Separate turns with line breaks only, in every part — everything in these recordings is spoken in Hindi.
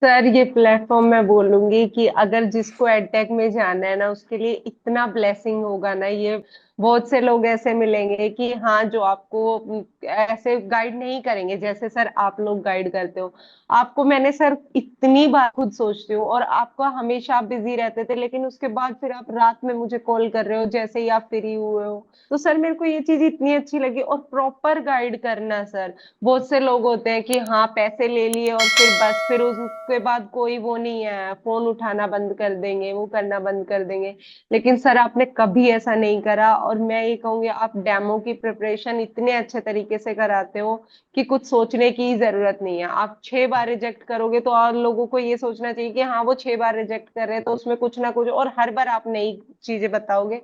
सर ये प्लेटफॉर्म मैं बोलूंगी कि अगर जिसको एडटेक में जाना है ना उसके लिए इतना ब्लेसिंग होगा ना ये। बहुत से लोग ऐसे मिलेंगे कि हाँ जो आपको ऐसे गाइड नहीं करेंगे जैसे सर आप लोग गाइड करते हो। आपको मैंने सर इतनी बार खुद सोचती हूँ और आपका हमेशा आप बिजी रहते थे लेकिन उसके बाद फिर आप रात में मुझे कॉल कर रहे हो जैसे ही आप फ्री हुए हो। तो सर मेरे को ये चीज इतनी अच्छी लगी और प्रॉपर गाइड करना सर। बहुत से लोग होते हैं कि हाँ पैसे ले लिए और फिर बस फिर उसके बाद कोई वो नहीं है, फोन उठाना बंद कर देंगे, वो करना बंद कर देंगे। लेकिन सर आपने कभी ऐसा नहीं करा और मैं ये कहूंगी आप डेमो की प्रिपरेशन इतने अच्छे तरीके से कराते हो कि कुछ सोचने की जरूरत नहीं है। आप 6 बार रिजेक्ट करोगे तो और लोगों को ये सोचना चाहिए कि हाँ वो 6 बार रिजेक्ट कर रहे हैं तो उसमें कुछ ना कुछ, और हर बार आप नई चीजें बताओगे।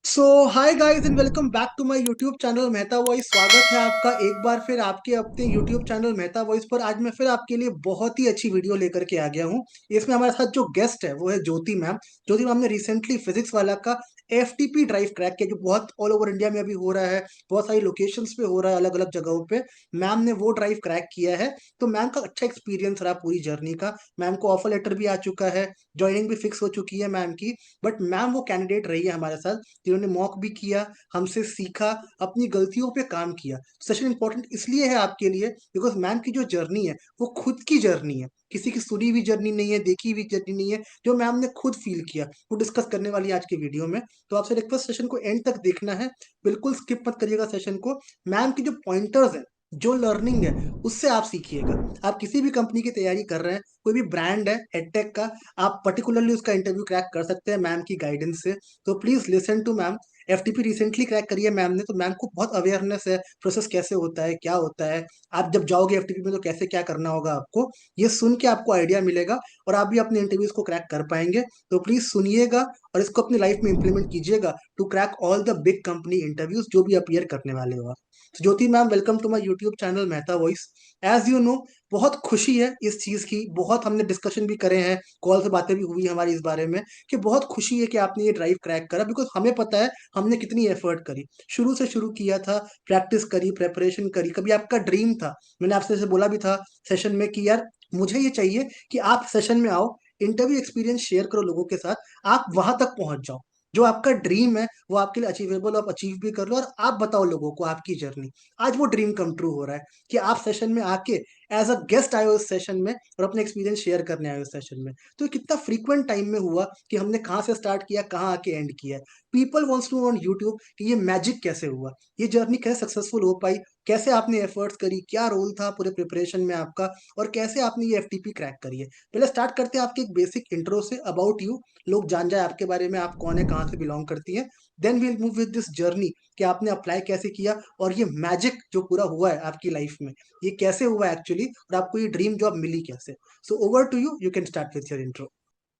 So hi guys and welcome back to my YouTube channel Mehta voice. स्वागत है आपका एक बार फिर आपके अपने यूट्यूब चैनल मेहता वॉइस पर। आज मैं फिर आपके लिए बहुत ही अच्छी वीडियो लेकर के आ गया हूँ। इसमें हमारे साथ जो गेस्ट है वो है ज्योति मैम। ज्योति मैम ने रिसेंटली फिजिक्स वाला का एफटीपी ड्राइव क्रैक किया, जो बहुत ऑल ओवर इंडिया में अभी हो रहा है, बहुत सारी लोकेशंस पे हो रहा है, अलग अलग जगहों पे। मैम ने वो ड्राइव क्रैक किया है। तो मैम का अच्छा एक्सपीरियंस रहा पूरी जर्नी का। मैम को ऑफर लेटर भी आ चुका है, ज्वाइनिंग भी फिक्स हो चुकी है मैम की। बट मैम वो कैंडिडेट रही है हमारे साथ जिन्होंने मॉक भी किया, हमसे सीखा, अपनी गलतियों पे काम किया। सेशन इंपॉर्टेंट इसलिए है आपके लिए बिकॉज मैम की जो जर्नी है वो खुद की जर्नी है, किसी की सुनी हुई जर्नी नहीं है, देखी हुई जर्नी नहीं है। जो मैम ने खुद फील किया वो डिस्कस करने वाली है आज के वीडियो में। तो आपसे रिक्वेस्ट, सेशन को एंड तक देखना है, बिल्कुल स्किप मत करिएगा सेशन को। मैम की जो पॉइंटर्स है, जो लर्निंग है, उससे आप सीखिएगा। आप किसी भी कंपनी की तैयारी कर रहे हैं, कोई भी ब्रांड है एडटेक का, आप पर्टिकुलरली उसका इंटरव्यू क्रैक कर सकते हैं मैम की गाइडेंस से। तो please listen to ma'am. FTP recently crack करी है मैम ने, तो मैम को बहुत अवेयरनेस है प्रोसेस कैसे होता है, क्या होता है। आप जब जाओगे एफटीपी में तो कैसे क्या करना होगा आपको, ये सुन के आपको आइडिया मिलेगा और आप भी अपने इंटरव्यूज को क्रैक कर पाएंगे। तो प्लीज सुनिएगा और इसको अपनी लाइफ में इंप्लीमेंट कीजिएगा to crack all the big company interviews जो भी अपीयर करने वाले हो आप। तो Jyoti ma'am, welcome to my YouTube channel Mehta voice. As you know, बहुत खुशी है इस चीज की, बहुत हमने डिस्कशन भी करे हैं, कॉल से बातें भी हुई हमारी इस बारे में कि बहुत खुशी है कि आपने ये ड्राइव क्रैक करा। बिकॉज हमें पता है हमने कितनी एफर्ट करी, शुरू से शुरू किया था, प्रैक्टिस करी, प्रेपरेशन करी। कभी आपका ड्रीम था, मैंने आपसे जैसे बोला भी था सेशन में कि यार मुझे ये चाहिए कि आप सेशन में आओ, इंटरव्यू एक्सपीरियंस शेयर करो लोगों के साथ, आप वहां तक पहुंच जाओ। जो आपका ड्रीम है वो आपके लिए अचीवेबल, आप अचीव भी कर लो और आप बताओ लोगों को आपकी जर्नी। आज वो ड्रीम कम ट्रू हो रहा है कि आप सेशन में आके एज अ गेस्ट आए हो इस सेशन में और अपने एक्सपीरियंस शेयर करने आए हो इस सेशन में। तो ये कितना फ्रीक्वेंट टाइम में हुआ कि हमने कहाँ से स्टार्ट किया, कहाँ आके एंड किया है। People wants to know on YouTube कि ये मैजिक कैसे हुआ, ये जर्नी कैसे सक्सेसफुल हो पाई, कैसे आपने एफर्ट्स करी, क्या रोल था पूरे प्रिपरेशन में आपका, और कैसे आपने ये एफटीपी क्रैक करी है। पहले स्टार्ट करते हैं आपके एक basic intro say about you, लोग जान जाए आपके बारे में, आप कौन है, कहाँ से बिलोंग करती है। Then we'll move with this journey कि आपने अप्लाई कैसे किया और ये मैजिक जो पूरा हुआ है आपकी लाइफ में, ये कैसे हुआ एक्चुअली, और आपको ये ड्रीम जॉब मिली कैसे। So over to you, you can start with your intro.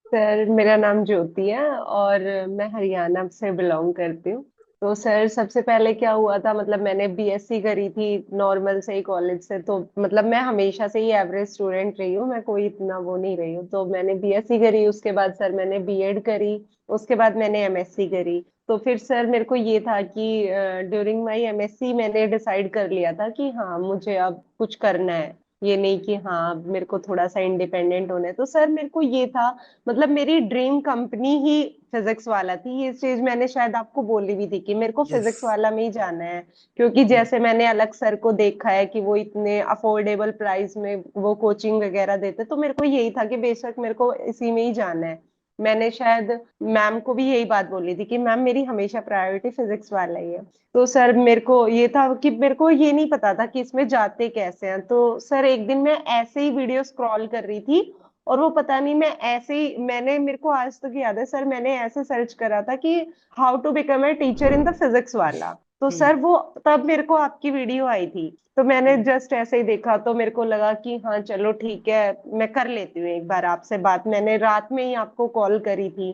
Sir मेरा नाम ज्योति है और मैं हरियाणा से बिलोंग करती हूँ। तो सर सबसे पहले क्या हुआ था, मतलब मैंने बीएससी करी थी नॉर्मल से ही कॉलेज से। तो मतलब मैं हमेशा से ही एवरेज स्टूडेंट रही हूँ, मैं कोई इतना वो नहीं रही हूँ। तो मैंने बीएससी करी, उसके बाद सर मैंने बीएड करी, उसके बाद मैंने एमएससी करी। तो फिर सर मेरे को ये था कि ड्यूरिंग माय एमएससी मैंने डिसाइड कर लिया था कि हाँ मुझे अब कुछ करना है। ये नहीं कि हाँ मेरे को थोड़ा सा इंडिपेंडेंट होना है। तो सर मेरे को ये था, मतलब मेरी ड्रीम कंपनी ही फिजिक्स वाला थी। ये चीज मैंने शायद आपको बोली भी थी कि मेरे को
यस।
फिजिक्स वाला में ही जाना है। क्योंकि जैसे मैंने अलग सर को देखा है कि वो इतने अफोर्डेबल प्राइस में वो कोचिंग वगैरह देते, तो मेरे को यही था कि बेशक मेरे को इसी में ही जाना है। मैंने शायद मैम को भी यही बात बोली थी कि मैम मेरी हमेशा प्रायोरिटी फिजिक्स वाला ही है। तो सर मेरे को ये था कि मेरे को ये नहीं पता था कि इसमें जाते कैसे हैं। तो सर एक दिन मैं ऐसे ही वीडियो स्क्रॉल कर रही थी और वो पता नहीं मैं ऐसे ही, मैंने, मेरे को आज तक याद है सर, मैंने ऐसे सर्च करा था कि how to become a teacher in the physics वाला। तो
हम्म।
सर वो तब मेरे को आपकी वीडियो आई थी। तो मैंने
हम्म।
जस्ट ऐसे ही देखा तो मेरे को लगा कि हाँ चलो ठीक है, मैं कर लेती हूँ एक बार आपसे बात। मैंने रात में ही आपको कॉल करी थी।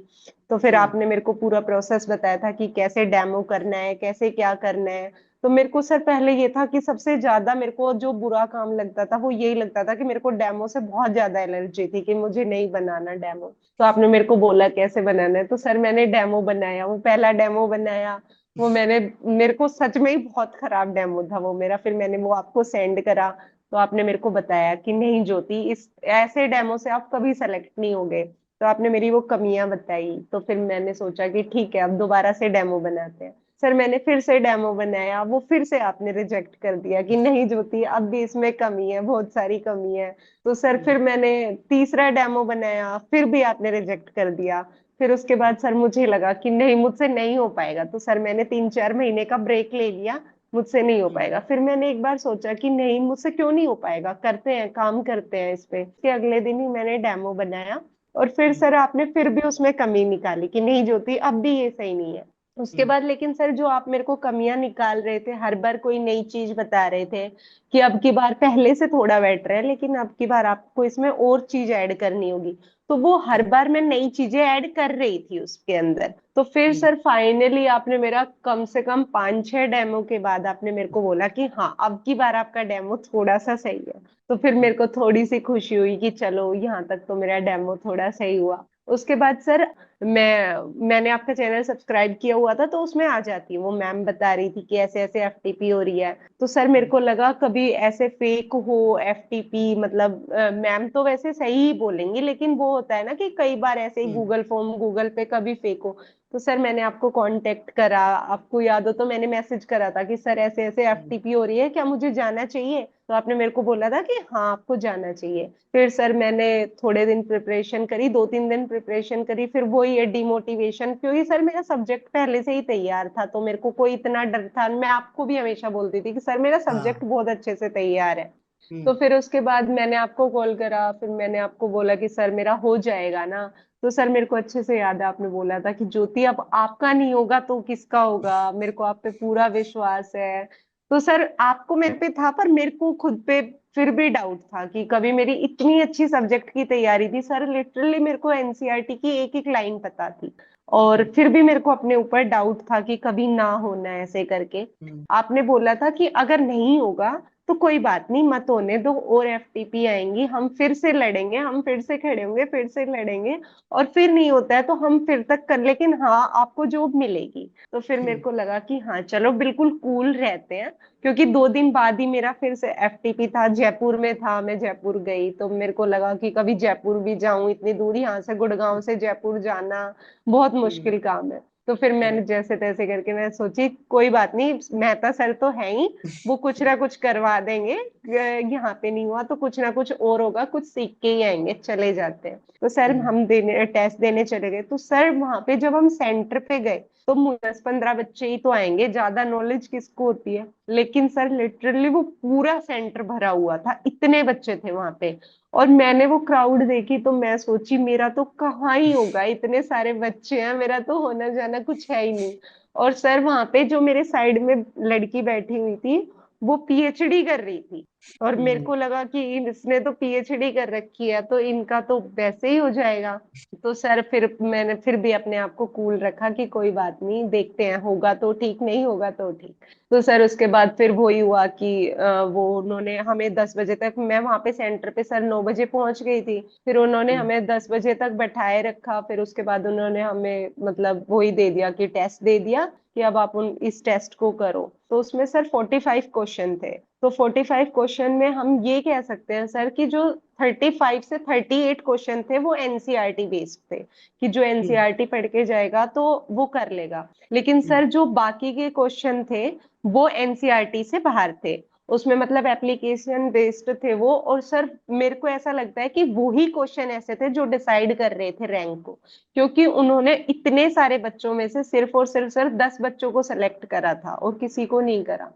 तो फिर
हम्म।
आपने मेरे को पूरा प्रोसेस बताया था कि कैसे डेमो करना है, कैसे क्या करना है। तो मेरे को सर पहले ये था कि सबसे ज्यादा मेरे को जो बुरा काम लगता था वो यही लगता था कि मेरे को डेमो से बहुत ज्यादा एलर्जी थी, कि मुझे नहीं बनाना डेमो। तो आपने मेरे को बोला कैसे बनाना है, तो सर मैंने डेमो बनाया, वो पहला डेमो बनाया। वो मैंने, मेरे को सच में ही बहुत खराब डेमो था वो मेरा। फिर मैंने वो आपको सेंड करा, तो आपने मेरे को बताया कि नहीं ज्योति, इस ऐसे डेमो से आप कभी सेलेक्ट नहीं होगे। तो आपने मेरी वो कमियां बताई, तो फिर मैंने सोचा कि ठीक है अब दोबारा से डेमो बनाते हैं। सर मैंने फिर से डेमो बनाया, वो फिर से आपने रिजेक्ट कर दिया कि नहीं ज्योति अब भी इसमें कमी है, बहुत सारी कमी है। तो सर फिर मैंने तीसरा डेमो बनाया, फिर भी आपने रिजेक्ट कर दिया। फिर उसके बाद सर मुझे लगा कि नहीं मुझसे नहीं हो पाएगा, तो सर मैंने 3-4 महीने का ब्रेक ले लिया। मुझसे नहीं हो पाएगा। फिर मैंने एक बार सोचा कि नहीं मुझसे क्यों नहीं हो पाएगा, करते हैं काम करते हैं इस पे। उसके अगले दिन ही मैंने डेमो बनाया, और फिर सर आपने फिर भी उसमें कमी निकाली कि नहीं ज्योति अब भी ये सही नहीं है। उसके बाद लेकिन सर जो आप मेरे को कमियां निकाल रहे थे, हर बार कोई नई चीज बता रहे थे कि अब की बार पहले से थोड़ा बेटर है, लेकिन अब की बार आपको इसमें और चीज ऐड करनी होगी। तो वो हर बार मैं नई चीजें ऐड कर रही थी उसके अंदर। तो फिर सर फाइनली आपने मेरा कम से कम 5-6 डेमो के बाद आपने मेरे को बोला कि हाँ अब की बार आपका डेमो थोड़ा सा सही है। तो फिर मेरे को थोड़ी सी खुशी हुई कि चलो यहाँ तक तो मेरा डेमो थोड़ा सही हुआ। उसके बाद सर मैंने आपका चैनल सब्सक्राइब किया हुआ था, तो उसमें आ जाती है वो मैम बता रही थी कि ऐसे ऐसे एफटीपी हो रही है। तो सर मेरे को लगा कभी ऐसे फेक हो एफटीपी, मतलब मैम तो वैसे सही ही बोलेंगी, लेकिन वो होता है ना कि कई बार ऐसे ही गूगल फॉर्म गूगल पे कभी फेक हो। तो सर मैंने आपको कांटेक्ट करा, आपको याद हो तो मैंने मैसेज करा था कि सर ऐसे ऐसे एफटीपी हो रही है, क्या मुझे जाना चाहिए? तो आपने मेरे को बोला था कि हाँ आपको जाना चाहिए। फिर सर मैंने थोड़े दिन प्रिपरेशन करी, 2-3 दिन प्रिपरेशन करी, फिर वही है डिमोटिवेशन, क्योंकि सर मेरा सब्जेक्ट पहले से ही तैयार था, तो मेरे को कोई इतना डर था। मैं आपको भी हमेशा बोलती थी कि सर मेरा सब्जेक्ट
हाँ।
बहुत अच्छे से तैयार है। तो
हम्म।
फिर उसके बाद मैंने आपको कॉल करा, फिर मैंने आपको बोला कि सर मेरा हो जाएगा ना। तो सर मेरे को अच्छे से याद है आपने बोला था कि ज्योति अब आपका नहीं होगा तो किसका होगा, मेरे को आप पे पूरा विश्वास है। तो सर आपको मेरे पे था, पर मेरे को खुद पे फिर भी डाउट था कि कभी मेरी इतनी अच्छी सब्जेक्ट की तैयारी थी सर, लिटरली मेरे को एनसीईआरटी की एक एक लाइन पता थी, और फिर भी मेरे को अपने ऊपर डाउट था कि कभी ना होना ऐसे करके।
हम्म।
आपने बोला था कि अगर नहीं होगा तो कोई बात नहीं, मत होने दो, और एफटीपी आएंगी, हम फिर से लड़ेंगे, हम फिर से खड़े होंगे, फिर से लड़ेंगे, और फिर नहीं होता है तो हम फिर तक कर, लेकिन हाँ आपको जॉब मिलेगी। तो फिर मेरे
हम्म।
को लगा कि हाँ चलो बिल्कुल कूल रहते हैं, क्योंकि 2 दिन बाद ही मेरा फिर से एफटीपी था, जयपुर में था, मैं जयपुर गई, तो मेरे को लगा कि कभी जयपुर भी जाऊं, इतनी दूर यहाँ से गुड़गांव से जयपुर जाना बहुत
हम्म।
मुश्किल काम है। तो फिर मैंने जैसे तैसे करके मैं सोची कोई बात नहीं, मेहता सर तो है ही, वो कुछ ना कुछ करवा देंगे, यहाँ पे नहीं हुआ तो कुछ ना कुछ और होगा, कुछ सीख के ही आएंगे, चले जाते हैं। तो सर
हम्म।
हम देने टेस्ट देने चले गए, तो सर वहां पे जब हम सेंटर पे गए तो 10-15 बच्चे ही तो आएंगे, ज्यादा नॉलेज किसको होती है। लेकिन सर लिटरली वो पूरा सेंटर भरा हुआ था, इतने बच्चे थे वहां पे। और मैंने वो क्राउड देखी तो मैं सोची मेरा तो कहाँ ही होगा, इतने सारे बच्चे हैं, मेरा तो होना जाना कुछ है ही नहीं। और सर वहां पे जो मेरे साइड में लड़की बैठी हुई थी, वो पीएचडी कर रही थी, और मेरे
हम्म।
को लगा कि इसने तो पीएचडी कर रखी है तो इनका तो वैसे ही हो जाएगा। तो सर फिर मैंने फिर भी अपने आप को कूल रखा कि कोई बात नहीं, देखते हैं, होगा तो ठीक, नहीं होगा तो ठीक। तो सर उसके बाद फिर वही हुआ कि वो उन्होंने हमें 10 बजे तक, मैं वहां पे सेंटर पे सर 9 बजे पहुंच गई थी, फिर उन्होंने
हम्म।
हमें 10 बजे तक बैठाए रखा। फिर उसके बाद उन्होंने हमें मतलब वही दे दिया कि टेस्ट दे दिया कि अब आप उन इस टेस्ट को करो। तो उसमें सर 45 क्वेश्चन थे। तो 45 क्वेश्चन में हम ये कह सकते हैं सर कि जो 35 से 38 क्वेश्चन थे वो एनसीईआरटी बेस्ड थे, कि जो
हम्म।
एनसीईआरटी पढ़ के जाएगा तो वो कर लेगा। लेकिन सर जो बाकी के क्वेश्चन थे वो एनसीईआरटी से बाहर थे, उसमें मतलब एप्लीकेशन बेस्ड थे वो। और सर मेरे को ऐसा लगता है कि वही क्वेश्चन ऐसे थे जो डिसाइड कर रहे थे रैंक को, क्योंकि उन्होंने इतने सारे बच्चों में से सिर्फ और सिर्फ सर 10 बच्चों को सेलेक्ट करा था और किसी को नहीं करा।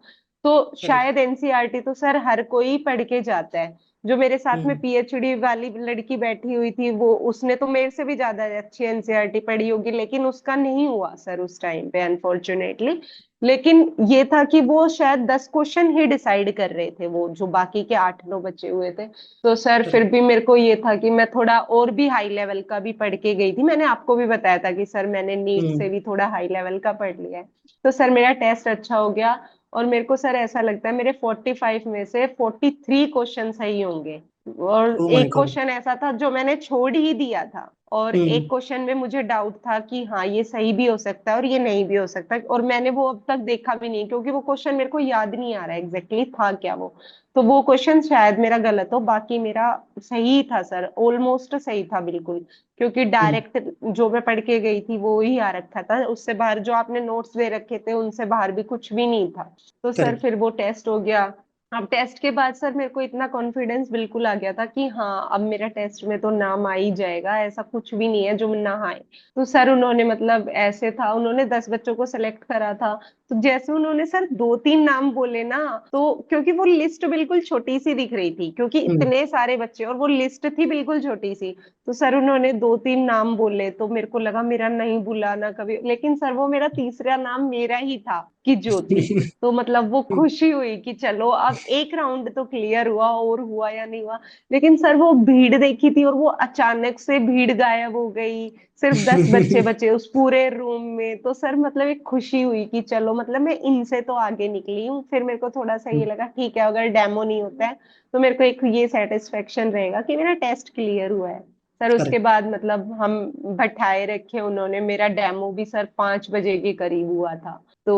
तो
करेक्ट।
शायद एनसीईआरटी तो सर हर कोई पढ़ के जाता है। जो मेरे साथ में
हम्म।
पीएचडी वाली लड़की बैठी हुई थी, वो उसने तो मेरे से भी ज्यादा अच्छी एनसीईआरटी पढ़ी होगी, लेकिन उसका नहीं हुआ सर उस टाइम पे अनफॉर्चुनेटली। लेकिन ये था कि वो शायद 10 क्वेश्चन ही डिसाइड कर रहे थे, वो जो बाकी के 8-9 बचे हुए थे। तो सर फिर
करेक्ट।
भी मेरे को ये था कि मैं थोड़ा और भी हाई लेवल का भी पढ़ के गई थी, मैंने आपको भी बताया था कि सर मैंने नीट से
हम्म।
भी थोड़ा हाई लेवल का पढ़ लिया है। तो सर मेरा टेस्ट अच्छा हो गया, और मेरे को सर ऐसा लगता है मेरे 45 में से 43 क्वेश्चन सही होंगे। और
ओ माय
एक
गॉड।
क्वेश्चन ऐसा था जो मैंने छोड़ ही दिया था, और एक
हम्म।
क्वेश्चन में मुझे डाउट था कि हाँ ये सही भी हो सकता है और ये नहीं भी हो सकता, और मैंने वो अब तक देखा भी नहीं, क्योंकि वो क्वेश्चन मेरे को याद नहीं आ रहा एग्जैक्टली था क्या वो। तो वो क्वेश्चन शायद मेरा गलत हो, बाकी मेरा सही था सर, ऑलमोस्ट सही था बिल्कुल। क्योंकि
हम्म।
डायरेक्ट जो मैं पढ़ के गई थी वो ही आ रखा था, उससे बाहर जो आपने नोट्स दे रखे थे उनसे बाहर भी कुछ भी नहीं था। तो सर
करेक्ट।
फिर वो टेस्ट हो गया। अब टेस्ट के बाद सर मेरे को इतना कॉन्फिडेंस बिल्कुल आ गया था कि हाँ अब मेरा टेस्ट में तो नाम आ ही जाएगा, ऐसा कुछ भी नहीं है जो ना आए। तो सर उन्होंने मतलब ऐसे था, उन्होंने 10 बच्चों को सिलेक्ट करा था। तो जैसे उन्होंने सर 2-3 नाम बोले ना, तो क्योंकि वो लिस्ट बिल्कुल छोटी सी दिख रही थी, क्योंकि
हम्म।
इतने सारे बच्चे और वो लिस्ट थी बिल्कुल छोटी सी। तो सर उन्होंने 2-3 नाम बोले तो मेरे को लगा मेरा नहीं बुलाना कभी, लेकिन सर वो मेरा तीसरा नाम मेरा ही था कि ज्योति। तो मतलब वो खुशी हुई कि चलो अब एक राउंड तो क्लियर हुआ, और हुआ या नहीं हुआ। लेकिन सर वो भीड़ देखी थी, और वो अचानक से भीड़ गायब हो गई, सिर्फ 10 बच्चे बचे उस पूरे रूम में। तो सर मतलब एक खुशी हुई कि चलो मतलब मैं इनसे तो आगे निकली हूँ। फिर मेरे को थोड़ा सा ये लगा ठीक है, अगर डेमो नहीं होता है तो मेरे को एक ये सेटिस्फेक्शन रहेगा कि मेरा टेस्ट क्लियर हुआ है। सर उसके
करेक्ट।
बाद मतलब हम बैठाए रखे उन्होंने, मेरा डेमो भी सर 5 बजे के करीब हुआ था। तो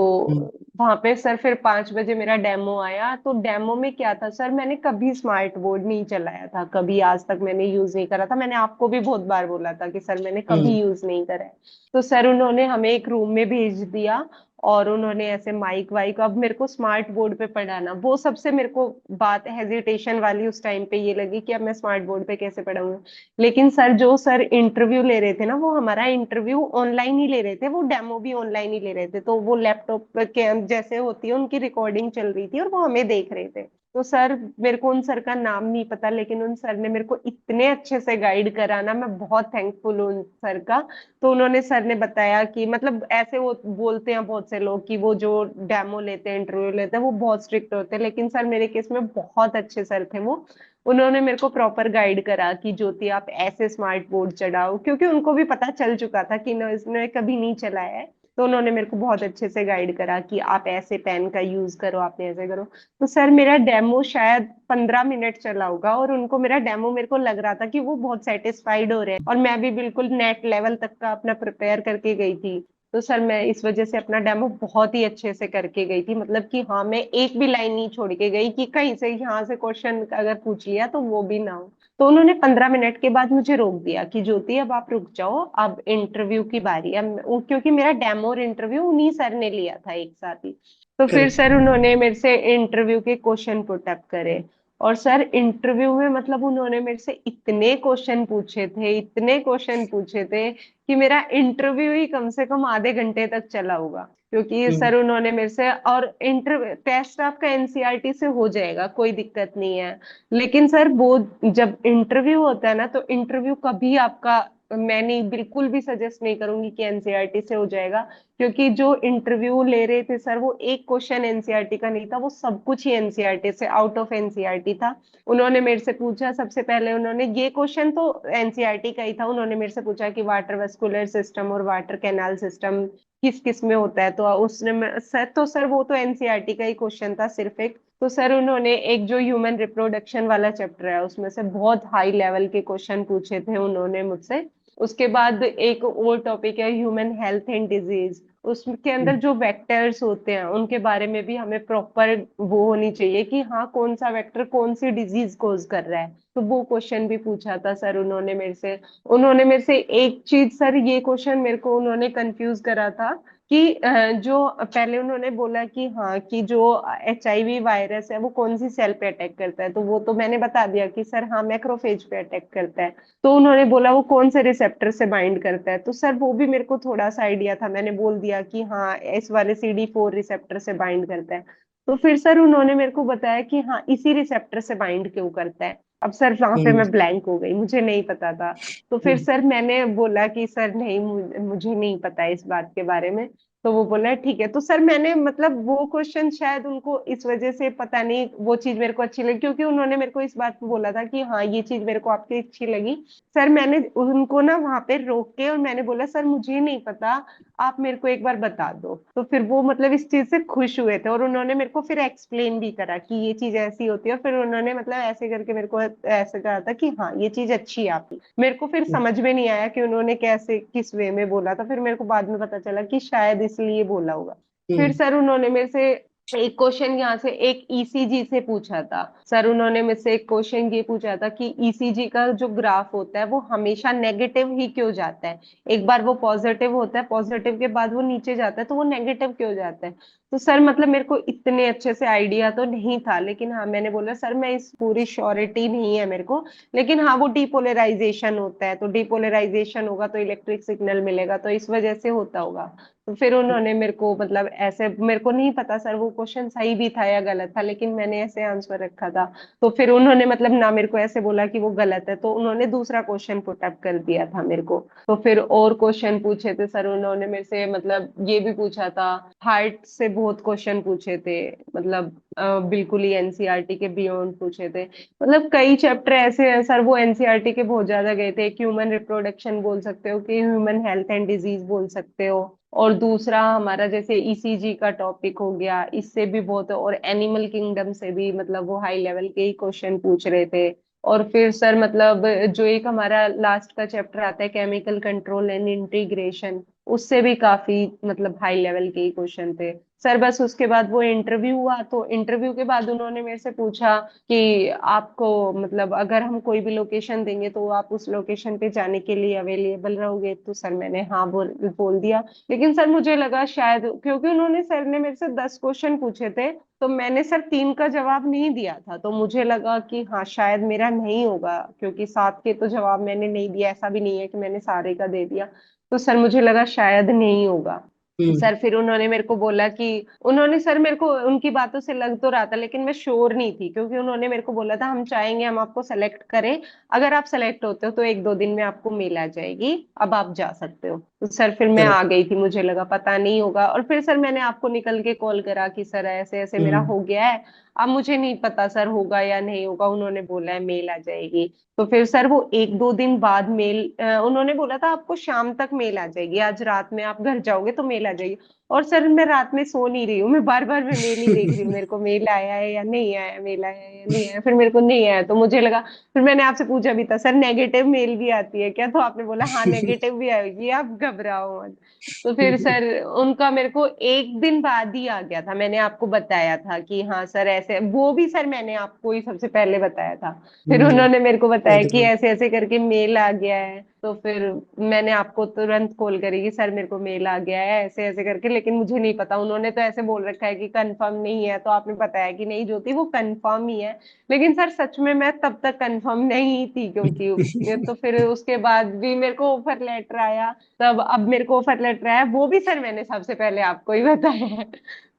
वहां पे सर फिर 5 बजे मेरा डेमो आया। तो डेमो में क्या था सर, मैंने कभी स्मार्ट बोर्ड नहीं चलाया था, कभी आज तक मैंने यूज नहीं करा था। मैंने आपको भी बहुत बार बोला था कि सर मैंने कभी यूज नहीं करा है। तो सर उन्होंने हमें एक रूम में भेज दिया, और उन्होंने ऐसे माइक वाइक, अब मेरे को स्मार्ट बोर्ड पे पढ़ाना, वो सबसे मेरे को बात हेजिटेशन वाली उस टाइम पे ये लगी कि अब मैं स्मार्ट बोर्ड पे कैसे पढ़ाऊंगा। लेकिन सर जो सर इंटरव्यू ले रहे थे ना, वो हमारा इंटरव्यू ऑनलाइन ही ले रहे थे, वो डेमो भी ऑनलाइन ही ले रहे थे। तो वो लैपटॉप के जैसे होती है उनकी रिकॉर्डिंग चल रही थी और वो हमें देख रहे थे। तो सर मेरे को उन सर का नाम नहीं पता, लेकिन उन सर ने मेरे को इतने अच्छे से गाइड करा ना, मैं बहुत थैंकफुल हूँ उन सर का। तो उन्होंने सर ने बताया कि मतलब ऐसे वो बोलते हैं बहुत से लोग कि वो जो डेमो लेते हैं इंटरव्यू लेते हैं वो बहुत स्ट्रिक्ट होते हैं, लेकिन सर मेरे केस में बहुत अच्छे सर थे वो। उन्होंने मेरे को प्रॉपर गाइड करा कि ज्योति आप ऐसे स्मार्ट बोर्ड चढ़ाओ, क्योंकि उनको भी पता चल चुका था कि न इसने कभी नहीं चलाया है। तो उन्होंने मेरे को बहुत अच्छे से गाइड करा कि आप ऐसे पेन का यूज करो, आप ऐसे करो। तो सर मेरा डेमो शायद 15 मिनट चला होगा, और उनको मेरा डेमो मेरे को लग रहा था कि वो बहुत सेटिस्फाइड हो रहे हैं, और मैं भी बिल्कुल नेट लेवल तक का अपना प्रिपेयर करके गई थी। तो सर मैं इस वजह से अपना डेमो बहुत ही अच्छे से करके गई थी, मतलब कि हाँ मैं एक भी लाइन नहीं छोड़ के गई कि कहीं से यहाँ से क्वेश्चन अगर पूछ लिया तो वो भी ना हो। तो उन्होंने 15 मिनट के बाद मुझे रोक दिया कि ज्योति अब आप रुक जाओ, अब इंटरव्यू की बारी है। क्योंकि मेरा डेमो और इंटरव्यू उन्हीं सर ने लिया था एक साथ ही। तो फिर
करेक्ट।
सर उन्होंने मेरे से इंटरव्यू के क्वेश्चन पुट अप करे। और सर इंटरव्यू में मतलब उन्होंने मेरे से इतने क्वेश्चन पूछे थे, इतने क्वेश्चन पूछे थे कि मेरा इंटरव्यू ही कम से कम आधे घंटे तक चला होगा। क्योंकि
हम्म।
सर उन्होंने मेरे से, और इंटरव्यू टेस्ट आपका एनसीईआरटी से हो जाएगा, कोई दिक्कत नहीं है। लेकिन सर वो जब इंटरव्यू होता है ना, तो इंटरव्यू कभी आपका, मैं नहीं बिल्कुल भी सजेस्ट नहीं करूंगी कि एनसीईआरटी से हो जाएगा। क्योंकि जो इंटरव्यू ले रहे थे सर, वो एक क्वेश्चन एनसीईआरटी का नहीं था, वो सब कुछ ही एनसीईआरटी से आउट ऑफ एनसीईआरटी था। उन्होंने मेरे से पूछा सबसे पहले, उन्होंने ये क्वेश्चन तो एनसीईआरटी का ही था, उन्होंने मेरे से पूछा कि वाटर वेस्कुलर सिस्टम और वाटर कैनाल सिस्टम किस किस में होता है। तो उसने सर, तो सर वो तो एनसीईआरटी का ही क्वेश्चन था सिर्फ एक। तो सर उन्होंने एक जो ह्यूमन रिप्रोडक्शन वाला चैप्टर है उसमें से बहुत हाई लेवल के क्वेश्चन पूछे थे उन्होंने मुझसे। उसके बाद एक और टॉपिक है ह्यूमन हेल्थ एंड डिजीज, उसके अंदर
हम्म।
जो वेक्टर्स होते हैं उनके बारे में भी हमें प्रॉपर वो होनी चाहिए कि हाँ कौन सा वेक्टर कौन सी डिजीज कोज कर रहा है। तो वो क्वेश्चन भी पूछा था सर उन्होंने मेरे से। उन्होंने मेरे से एक चीज सर, ये क्वेश्चन मेरे को उन्होंने कंफ्यूज करा था कि जो पहले उन्होंने बोला कि हाँ कि जो HIV वायरस है वो कौन सी सेल पे अटैक करता है, तो वो तो मैंने बता दिया कि सर हाँ मैक्रोफेज पे अटैक करता है। तो उन्होंने बोला वो कौन से रिसेप्टर से बाइंड करता है, तो सर वो भी मेरे को थोड़ा सा आइडिया था, मैंने बोल दिया कि हाँ इस वाले CD4 रिसेप्टर से बाइंड करता है। तो फिर सर उन्होंने मेरे को बताया कि हाँ इसी रिसेप्टर से बाइंड क्यों करता है। अब सर वहां पे
हम्म।
मैं ब्लैंक हो गई, मुझे नहीं पता था। तो फिर
हम्म।
सर मैंने बोला कि सर नहीं, मुझे नहीं पता इस बात के बारे में। तो वो बोला ठीक है। तो सर मैंने मतलब वो क्वेश्चन शायद उनको इस वजह से पता नहीं वो चीज मेरे को अच्छी लगी, क्योंकि उन्होंने मेरे को इस बात पे बोला था कि हाँ ये चीज मेरे को आपकी अच्छी लगी। सर मैंने उनको ना वहां पे रोक के और मैंने बोला सर मुझे नहीं पता, आप मेरे को एक बार बता दो। तो फिर वो मतलब इस चीज से खुश हुए थे और उन्होंने मेरे को फिर एक्सप्लेन भी करा कि ये चीज ऐसी होती है। और फिर उन्होंने मतलब ऐसे करके मेरे को ऐसे कहा था कि हाँ ये चीज अच्छी है आपकी। मेरे को फिर समझ में नहीं आया कि उन्होंने कैसे किस वे में बोला था, फिर मेरे को बाद में पता चला कि शायद इसलिए बोला होगा। फिर
हम्म।
सर उन्होंने मेरे से एक क्वेश्चन यहाँ से एक ईसीजी से पूछा था। सर उन्होंने मेरे से एक क्वेश्चन ये पूछा था कि ईसीजी का जो ग्राफ होता है वो हमेशा नेगेटिव ही क्यों जाता है। एक बार वो पॉजिटिव होता है, पॉजिटिव के बाद वो नीचे जाता है, तो वो नेगेटिव क्यों जाता है। तो सर मतलब मेरे को इतने अच्छे से आइडिया तो नहीं था, लेकिन हाँ मैंने बोला सर मैं इस पूरी श्योरिटी नहीं है मेरे को, लेकिन हाँ वो डीपोलराइजेशन होता है, तो डीपोलराइजेशन होगा तो इलेक्ट्रिक सिग्नल मिलेगा, तो इस वजह से होता होगा। तो फिर उन्होंने मेरे को मतलब ऐसे, मेरे को नहीं पता सर वो क्वेश्चन सही भी था या गलत था, लेकिन मैंने ऐसे आंसर रखा था। तो फिर उन्होंने मतलब ना मेरे को ऐसे बोला कि वो गलत है, तो उन्होंने दूसरा क्वेश्चन पुट अप कर दिया था मेरे को। तो फिर और क्वेश्चन पूछे थे सर उन्होंने मेरे से, मतलब ये भी पूछा था, हार्ट से बहुत क्वेश्चन पूछे थे, मतलब बिल्कुल ही एनसीईआरटी के बियॉन्ड पूछे थे। मतलब कई चैप्टर ऐसे हैं सर, वो एनसीईआरटी के बहुत ज्यादा गए थे। एक ह्यूमन रिप्रोडक्शन बोल सकते हो, कि ह्यूमन हेल्थ एंड डिजीज बोल सकते हो, और दूसरा हमारा जैसे ईसीजी का टॉपिक हो गया, इससे भी बहुत, और एनिमल किंगडम से भी मतलब वो हाई लेवल के ही क्वेश्चन पूछ रहे थे। और फिर सर मतलब जो एक हमारा लास्ट का चैप्टर आता है केमिकल कंट्रोल एंड इंटीग्रेशन, उससे भी काफी मतलब हाई लेवल के ही क्वेश्चन थे सर। बस उसके बाद वो इंटरव्यू हुआ, तो इंटरव्यू के बाद उन्होंने मेरे से पूछा कि आपको मतलब अगर हम कोई भी लोकेशन देंगे तो आप उस लोकेशन पे जाने के लिए अवेलेबल रहोगे। तो सर मैंने हाँ बोल दिया। लेकिन सर मुझे लगा शायद, क्योंकि उन्होंने सर ने मेरे से 10 क्वेश्चन पूछे थे, तो मैंने सर 3 का जवाब नहीं दिया था, तो मुझे लगा कि हाँ शायद मेरा नहीं होगा, क्योंकि 7 के तो जवाब मैंने नहीं दिया, ऐसा भी नहीं है कि मैंने सारे का दे दिया। तो सर मुझे लगा शायद नहीं होगा।
हम्म।
सर फिर उन्होंने मेरे को बोला कि, उन्होंने सर मेरे को उनकी बातों से लग तो रहा था, लेकिन मैं श्योर नहीं थी, क्योंकि उन्होंने मेरे को बोला था हम चाहेंगे हम आपको सेलेक्ट करें, अगर आप सेलेक्ट होते हो तो 1-2 दिन में आपको मेल आ जाएगी, अब आप जा सकते हो। तो सर फिर मैं आ
करेक्ट।
गई थी, मुझे लगा पता नहीं होगा, और फिर सर मैंने आपको निकल के कॉल करा कि सर ऐसे ऐसे मेरा
हम्म।
हो गया है। अब मुझे नहीं पता सर होगा या नहीं होगा, उन्होंने बोला है मेल आ जाएगी। तो फिर सर वो 1-2 दिन बाद मेल, उन्होंने बोला था आपको शाम तक मेल आ जाएगी, आज रात में आप घर जाओगे तो मेल आ जाएगी। और सर मैं रात में सो नहीं रही हूँ, मैं बार बार मैं मेल ही देख रही हूँ, मेरे को मेल आया है या नहीं आया, मेल आया है या नहीं आया, फिर मेरे को नहीं आया, तो मुझे लगा, फिर मैंने आपसे पूछा भी था सर नेगेटिव मेल भी आती है क्या, तो आपने बोला हाँ नेगेटिव भी आएगी, आप घबराओ मत। तो फिर सर उनका मेरे को 1 दिन बाद ही आ गया था, मैंने आपको बताया था कि हाँ सर ऐसे, वो भी सर मैंने आपको ही सबसे पहले बताया था। फिर उन्होंने मेरे को बताया कि
राइट।
ऐसे ऐसे करके मेल आ गया है, तो फिर मैंने आपको तुरंत कॉल करी कि सर मेरे को मेल आ गया है ऐसे ऐसे करके, लेकिन मुझे नहीं पता, उन्होंने तो ऐसे बोल रखा है कि कंफर्म नहीं है, तो आपने बताया कि नहीं ज्योति वो कंफर्म ही है। लेकिन सर सच में मैं तब तक कंफर्म नहीं थी, क्योंकि तो फिर उसके बाद भी मेरे को ऑफर लेटर आया, तब अब मेरे को ऑफर लेटर आया, वो भी सर मैंने सबसे पहले आपको ही बताया है।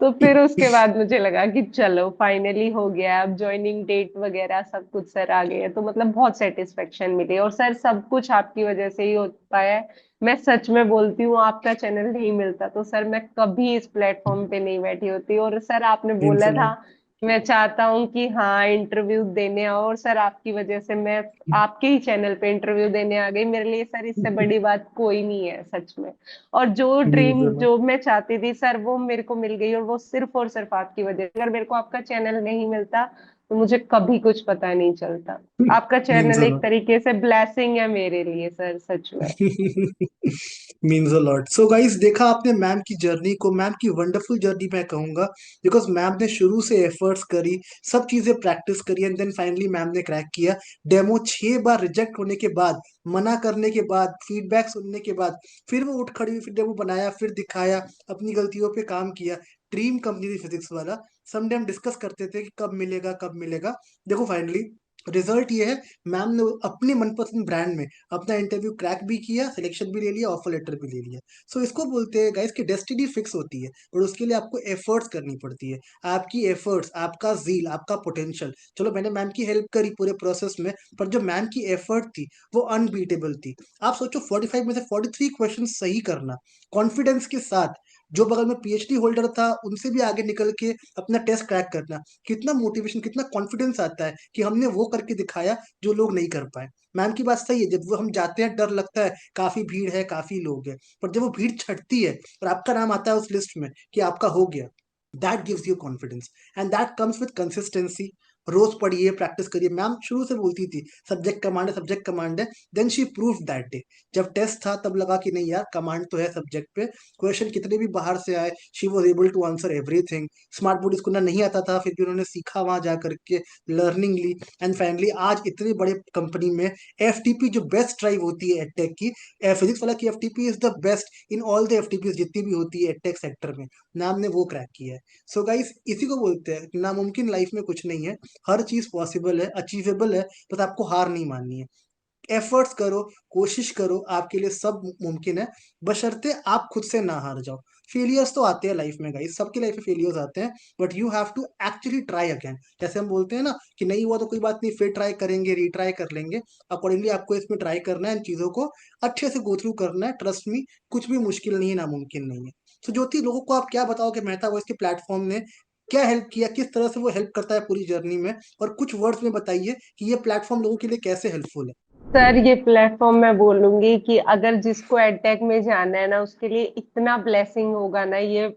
तो फिर उसके बाद मुझे लगा कि चलो फाइनली हो गया, अब ज्वाइनिंग डेट वगैरह सब कुछ सर आ गए हैं, तो मतलब बहुत सेटिस्फेक्शन मिली, और सर सब कुछ आपकी वजह से ही हो पाया है। मैं सच में बोलती हूँ, आपका चैनल नहीं मिलता तो सर मैं कभी इस प्लेटफॉर्म पे नहीं बैठी होती। और सर आपने
मीन्स
बोला
अ
था कि मैं चाहता हूँ कि हाँ इंटरव्यू देने आओ, और सर आपकी वजह से मैं आपके ही चैनल पे इंटरव्यू देने आ गई, मेरे लिए सर इससे बड़ी बात कोई नहीं है सच में। और जो
मीन्स
ड्रीम
अ
जो मैं चाहती थी सर वो मेरे को मिल गई, और सिर्फ आपकी वजह से। अगर मेरे को आपका चैनल नहीं मिलता तो मुझे कभी कुछ पता नहीं चलता। आपका
मीन्स
चैनल
अ
एक तरीके से ब्लेसिंग है मेरे लिए सर, सच में।
Means a lot. So guys, देखा आपने मैम की जर्नी को, मैम की वंडरफुल जर्नी मैं कहूंगा, बिकॉज मैम ने शुरू से एफर्ट्स करी, सब चीजें प्रैक्टिस करी, एंड देन फाइनली मैम ने क्रैक किया। डेमो 6 बार रिजेक्ट होने के बाद, मना करने के बाद, फीडबैक सुनने के बाद, फिर वो उठ खड़ी हुई, फिर डेमो बनाया, फिर दिखाया, अपनी गलतियों पे काम किया। ड्रीम कंपनी थी फिजिक्स वाला। समडे हम डिस्कस करते थे कि कब मिलेगा कब मिलेगा। देखो फाइनली रिजल्ट ये है, मैम ने अपने मनपसंद ब्रांड में अपना इंटरव्यू क्रैक भी किया, सिलेक्शन भी ले लिया, ऑफर लेटर भी ले लिया। सो इसको बोलते हैं गाइस कि डेस्टिनी फिक्स होती है, और उसके लिए आपको एफर्ट्स करनी पड़ती है। आपकी एफर्ट्स, आपका जील, आपका पोटेंशियल, चलो मैंने मैम की हेल्प करी पूरे प्रोसेस में, पर जो मैम की एफर्ट थी वो अनबीटेबल थी। आप सोचो 45 में से 43 क्वेश्चन सही करना, कॉन्फिडेंस के साथ, जो बगल में पीएचडी होल्डर था उनसे भी आगे निकल के अपना टेस्ट क्रैक करना, कितना मोटिवेशन, कितना कॉन्फिडेंस आता है कि हमने वो करके दिखाया जो लोग नहीं कर पाए। मैम की बात सही है, जब वो हम जाते हैं डर लगता है, काफी भीड़ है, काफी लोग हैं, पर जब वो भीड़ छटती है और आपका नाम आता है उस लिस्ट में कि आपका हो गया, that gives you confidence and that comes with consistency. रोज पढ़िए, प्रैक्टिस करिए। मैम शुरू से बोलती थी सब्जेक्ट कमांड है, सब्जेक्ट कमांड है। Then she prove that day, जब टेस्ट था तब लगा कि नहीं यार, कमांड तो है सब्जेक्ट पे। क्वेश्चन कितने भी बाहर से आए, she was able to answer everything. Smart board इसको ना नहीं आता था, फिर भी उन्होंने सीखा वहां जा करके, लर्निंग ली, एंड फाइनली आज इतने बड़े कंपनी में एफटीपी, जो बेस्ट ड्राइव होती है एडटेक की, फिजिक्स वाला की FTP is the best in all the FTP जितनी भी होती है एडटेक सेक्टर में। नाम ने वो क्रैक किया है। सो गाइस, इसी को बोलते हैं कि नामुमकिन लाइफ में कुछ नहीं है, हर चीज पॉसिबल है, अचीवेबल है, बस आपको हार नहीं माननी है। एफर्ट्स करो, कोशिश करो, आपके लिए सब मुमकिन है, बशर्ते आप खुद से ना हार जाओ। फेलियर्स तो आते हैं लाइफ में गाइस, सबकी लाइफ में फेलियर्स आते हैं, but you have to actually try again. जैसे हम बोलते हैं ना कि नहीं हुआ तो कोई बात नहीं, फिर ट्राई करेंगे, रिट्राई कर लेंगे। अकॉर्डिंगली आपको इसमें ट्राई करना है, इन चीजों को अच्छे से गो थ्रू करना है। ट्रस्ट मी, कुछ भी मुश्किल नहीं है, नामुमकिन नहीं है। तो ज्योति, लोगों को आप क्या बताओगे मेहता वॉइस के प्लेटफॉर्म ने क्या हेल्प किया, किस तरह से वो हेल्प करता है पूरी जर्नी में, और कुछ वर्ड्स में बताइए कि ये प्लेटफॉर्म लोगों के लिए कैसे हेल्पफुल है।
सर ये प्लेटफॉर्म मैं बोलूंगी कि अगर जिसको एडटेक में जाना है ना, उसके लिए इतना ब्लेसिंग होगा ना ये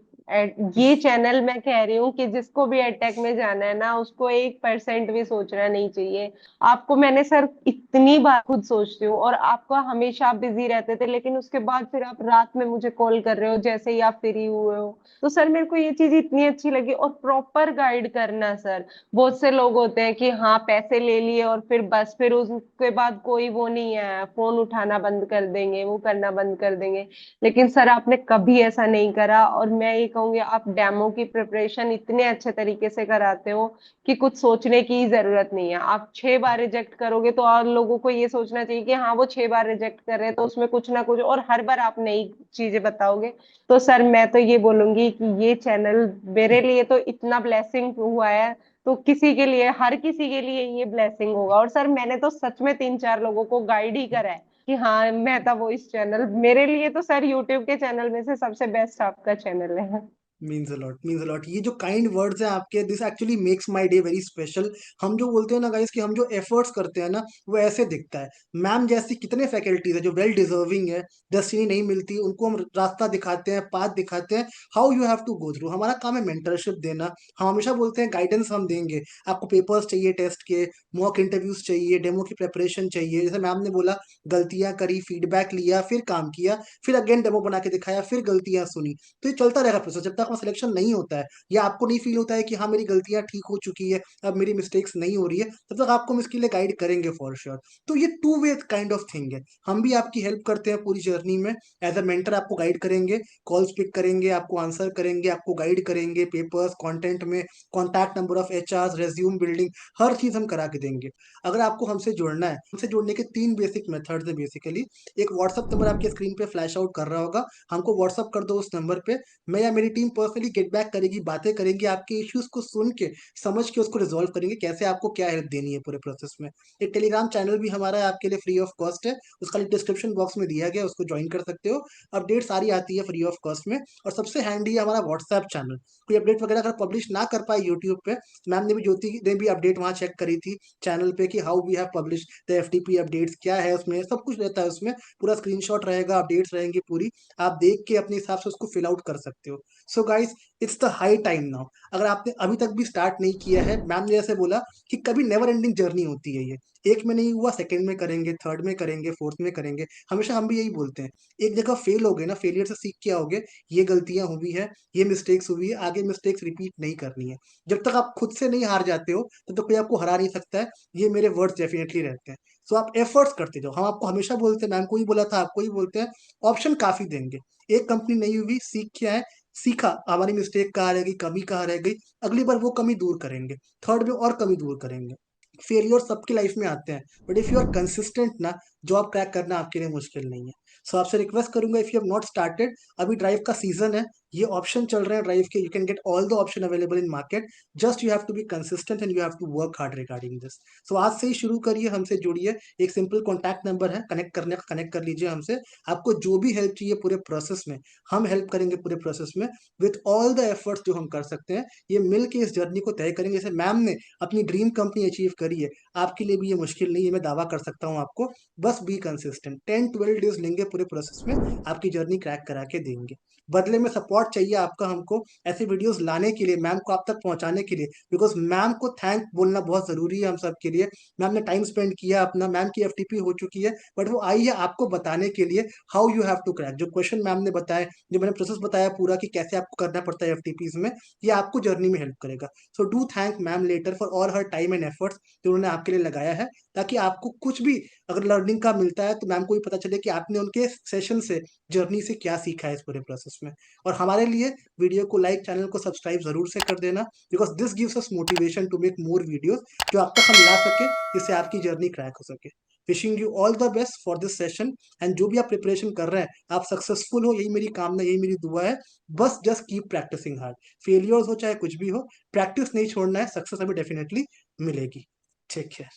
चैनल। मैं कह रही हूँ कि जिसको भी एडटेक में जाना है ना, उसको 1% भी सोचना नहीं चाहिए। आपको मैंने सर इतनी बार खुद सोचती हूँ, और आपका हमेशा आप बिजी रहते थे, लेकिन उसके बाद फिर आप रात में मुझे कॉल कर रहे हो जैसे ही आप फ्री हुए हो। तो सर मेरे को ये चीज इतनी अच्छी लगी, और प्रॉपर गाइड करना सर। बहुत से लोग होते हैं कि हाँ पैसे ले लिए और फिर बस, फिर उसके बाद कोई वो नहीं है, फोन उठाना बंद कर देंगे, वो करना बंद कर देंगे। लेकिन सर आपने कभी ऐसा नहीं करा, और मैं ये कहूंगी आप डेमो की प्रिपरेशन इतने अच्छे तरीके से कराते हो कि कुछ सोचने की जरूरत नहीं है। आप 6 बार रिजेक्ट करोगे तो और लोगों को ये सोचना चाहिए कि हाँ वो 6 बार रिजेक्ट कर रहे हैं तो उसमें कुछ ना कुछ, और हर बार आप नई चीजें बताओगे। तो सर मैं तो ये बोलूंगी कि ये चैनल मेरे लिए तो इतना ब्लेसिंग हुआ है, तो किसी के लिए, हर किसी के लिए ये ब्लेसिंग होगा। और सर मैंने तो सच में 3-4 लोगों को गाइड ही करा है कि हाँ मेहता वो इस चैनल मेरे लिए तो सर यूट्यूब के चैनल में से सबसे बेस्ट आपका चैनल है।
Means a lot, means a lot. ये जो काइंड वर्ड्स हैं आपके, this actually makes my day very special. हम जो बोलते हैं ना गाइस कि हम जो एफर्ट्स करते हैं ना, वो ऐसे दिखता है। मैम जैसी कितने फैकल्टीज है जो वेल डिजर्विंग है, डेस्टिनी नहीं मिलती, उनको हम रास्ता दिखाते हैं, पाथ दिखाते हैं, how you have to go through. हमारा काम है मेंटरशिप देना। हम हमेशा बोलते हैं गाइडेंस हम देंगे। आपको पेपर्स चाहिए टेस्ट के, मॉक इंटरव्यूज चाहिए, डेमो की प्रेपरेशन चाहिए, जैसे मैम ने बोला, गलतियां करी, फीडबैक लिया, फिर काम किया, फिर अगेन डेमो बना के दिखाया, फिर गलतियां सुनी। तो ये चलता रहेगा प्रोसेस जब तक आपका सिलेक्शन नहीं होता है, या आपको नहीं फील होता है कि हाँ मेरी गलतियां ठीक हो चुकी है, अब मेरी मिस्टेक्स नहीं हो रही है, तब तक आपको हम इसके लिए गाइड करेंगे फॉर श्योर। तो ये two way kind of thing है। हम भी आपकी हेल्प करते हैं पूरी जर्नी में, एज अ मेंटर आपको गाइड करेंगे, कॉल्स पिक करेंगे, आपको आंसर करेंगे, आपको गाइड करेंगे, पेपर्स, कंटेंट में contact number of HR, resume building, हर चीज हम करा के देंगे। अगर आपको हमसे जुड़ना है, हमसे जुड़ने के 3 बेसिक मेथड्स है बेसिकली। एक व्हाट्सअप नंबर आपके स्क्रीन पे फ्लैश आउट कर रहा होगा, हमको व्हाट्सअप कर दो उस नंबर पे। मैं या मेरी टीम पर्सनली गेट बैक करेगी, बातें करेंगी, आपके इश्यूज को सुन के, समझ के उसको रिजॉल्व करेंगे, कैसे आपको क्या हेल्प देनी है पूरे प्रोसेस में। एक टेलीग्राम चैनल भी हमारा है आपके लिए, फ्री ऑफ कॉस्ट है, उसका लिंक डिस्क्रिप्शन बॉक्स में दिया गया है, उसको ज्वाइन कर सकते हो। अपडेट सारी आती है फ्री ऑफ कॉस्ट में। और सबसे हैंडी है हमारा व्हाट्सएप चैनल। कोई अपडेट वगैरह अगर पब्लिश ना कर पाए यूट्यूब पे, मैम ने भी, ज्योति ने भी अपडेट वहां चेक करी थी चैनल पे कि how we have publish the FTP updates, क्या है उसमें, सब कुछ रहता है उसमें, पूरा स्क्रीनशॉट रहेगा, अपडेट्स रहेंगी पूरी, आप देख के अपने हिसाब से उसको फिल आउट कर सकते हो। So guys, it's the high time now. अगर आपने अभी तक भी स्टार्ट नहीं किया है, मैम ने जैसे बोला कि कभी नेवर एंडिंग जर्नी होती है ये, एक में नहीं हुआ, सेकंड में करेंगे, थर्ड में करेंगे, फोर्थ में करेंगे, हमेशा हम भी यही बोलते हैं। एक जगह फेल हो गए ना, फेलियर से सीख के आओगे, ये गलतियां हुई है, ये मिस्टेक्स हुई है, आगे मिस्टेक्स रिपीट नहीं करनी है। जब तक आप खुद से नहीं हार जाते हो, तब तक कोई आपको हरा नहीं सकता है। ये मेरे वर्ड्स डेफिनेटली रहते हैं। सो आप एफर्ट्स करते जाओ, हम आपको हमेशा बोलते हैं, मैम को ही बोला था, आपको ही बोलते हैं, ऑप्शन काफी देंगे। एक कंपनी नहीं हुई, सीख के आए, सीखा हमारी मिस्टेक कहाँ रह गई, कमी कहाँ रह गई, अगली बार वो कमी दूर करेंगे, थर्ड में और कमी दूर करेंगे। फेलियर सबकी लाइफ में आते हैं, but if you are consistent ना, जॉब क्रैक करना आपके लिए मुश्किल नहीं है। सो आपसे रिक्वेस्ट करूंगा, if you have not started, अभी ड्राइव का सीजन है, ये ऑप्शन चल रहे हैं ड्राइव के, you can get all the option available in market, just you have to be consistent and you have to work hard regarding this. So आज से ही शुरू करिए, हमसे जुड़िए, एक सिंपल कॉन्टैक्ट नंबर है, कनेक्ट करने का, कनेक्ट कर लीजिए हमसे। आपको जो भी हेल्प चाहिए पूरे प्रोसेस में, हम हेल्प करेंगे पूरे प्रोसेस में, विथ ऑल द एफर्ट्स जो हम कर सकते हैं। ये मिल के इस जर्नी को तय करेंगे। जैसे मैम ने अपनी ड्रीम कंपनी अचीव करी है, आपके लिए भी ये मुश्किल नहीं है, मैं दावा कर सकता हूँ आपको। बस बी कंसिस्टेंट, 10-12 डेज लेंगे पूरे प्रोसेस में, आपकी जर्नी क्रैक करा के देंगे। बदले में सपोर्ट चाहिए आपका हमको, ऐसे वीडियोस लाने के लिए, मैम को आप तक पहुंचाने के लिए, बिकॉज मैम को थैंक बोलना बहुत जरूरी है हम सब के लिए। मैम ने टाइम स्पेंड किया अपना, मैम की एफटीपी हो चुकी है, बट वो आई है आपको बताने के लिए how you have to crack. जो क्वेश्चन मैम ने बताया, जो मैंने प्रोसेस बताया पूरा कि कैसे आपको करना पड़ता है एफटीपीज में, ये आपको जर्नी में हेल्प करेगा। So do thank ma'am later for all her time and efforts जो उन्होंने आपके लिए लगाया है, ताकि आपको कुछ भी अगर लर्निंग का मिलता है तो मैम को भी पता चले कि आपने उनके सेशन से, जर्नी से क्या सीखा है इस पूरे प्रोसेस में। और हमारे लिए वीडियो को लाइक, चैनल को सब्सक्राइब जरूर से कर देना, because this gives us motivation to make more videos जो आप तक हम ला सके, जिससे आपकी जर्नी क्रैक हो सके। Wishing you all the best for this session, and जो भी आप प्रिपरेशन कर रहे हैं आप सक्सेसफुल हो, यही मेरी कामना, यही मेरी दुआ है। बस just keep practicing hard, failures हो चाहे कुछ भी हो, प्रैक्टिस नहीं छोड़ना है, सक्सेस हमें डेफिनेटली मिलेगी। ठीक है।